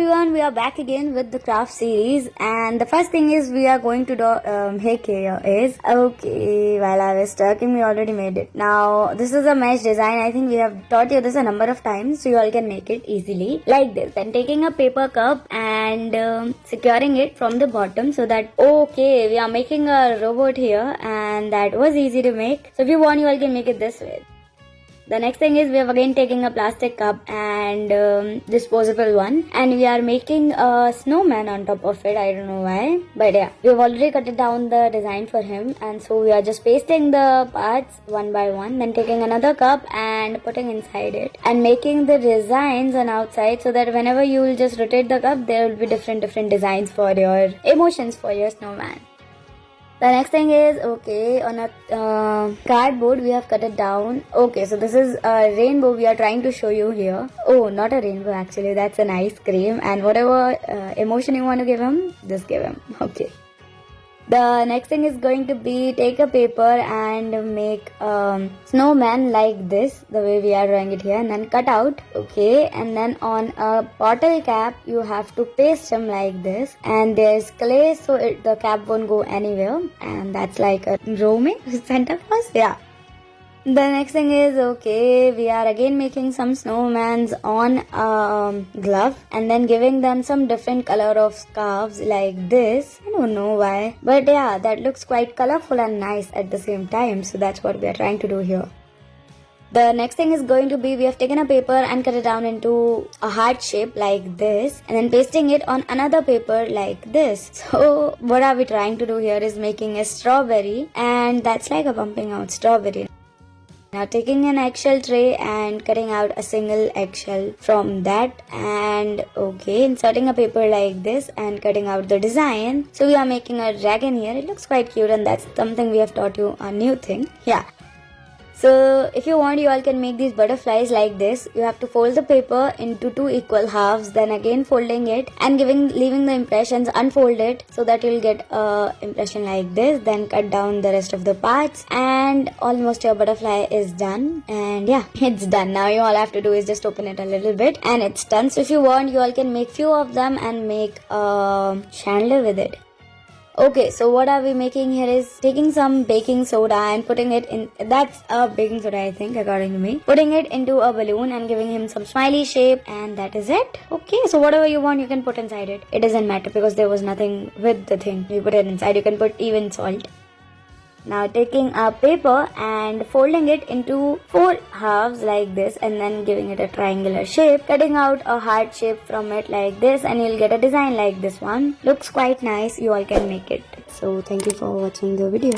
everyone, we are back again with the craft series, and the first thing is we are going to do make here is okay. While I was talking, we already made it. Now this is a mesh design. I think we have taught you this a number of times, so you all can make it easily like this. Then taking a paper cup and securing it from the bottom so that okay, we are making a robot here, and that was easy to make. So if you want, you all can make it this way. The next thing is we have again taking a plastic cup and disposable one, and we are making a snowman on top of it. I don't know why, but yeah, we have already cut it down the design for him, and so we are just pasting the parts one by one, then taking another cup and putting inside it and making the designs on outside so that whenever you will just rotate the cup, there will be different designs for your emotions for your snowman. The next thing is, okay, on a cardboard we have cut it down. Okay, so this is a rainbow we are trying to show you here. Oh, not a rainbow actually, that's an ice cream, and whatever emotion you want to give him, just give him. Okay. The next thing is going to be take a paper and make snowman like this, the way we are drawing it here, and then cut out. Okay, and then on a bottle cap you have to paste him like this, and there's clay so the cap won't go anywhere, and that's like a roaming Santa Claus. Yeah. The next thing is, okay, we are again making some snowmans on a glove and then giving them some different color of scarves like this. I don't know why, but yeah, that looks quite colorful and nice at the same time. So that's what we are trying to do here. The next thing is going to be, we have taken a paper and cut it down into a heart shape like this, and then pasting it on another paper like this. So what are we trying to do here is making a strawberry, and that's like a pumping out strawberry. Now taking an eggshell tray and cutting out a single eggshell from that, and okay, inserting a paper like this and cutting out the design. So we are making a dragon here. It looks quite cute, and that's something we have taught you, a new thing. Yeah. So if you want, you all can make these butterflies like this. You have to fold the paper into two equal halves, then again folding it and leaving the impressions unfolded so that you'll get a impression like this. Then cut down the rest of the parts, and almost your butterfly is done. And yeah, it's done. Now you all have to do is just open it a little bit and it's done. So if you want, you all can make few of them and make a chandelier with it. Okay, so what are we making here is taking some baking soda and putting it in, that's a baking soda I think according to me, putting it into a balloon and giving him some smiley shape, and that is it. Okay, so whatever you want you can put inside it. It doesn't matter because there was nothing with the thing. You put it inside, you can put even salt. Now taking a paper and folding it into 4 halves like this, and then giving it a triangular shape, cutting out a heart shape from it like this, and you'll get a design like this one. Looks quite nice. You all can make it. So thank you for watching the video.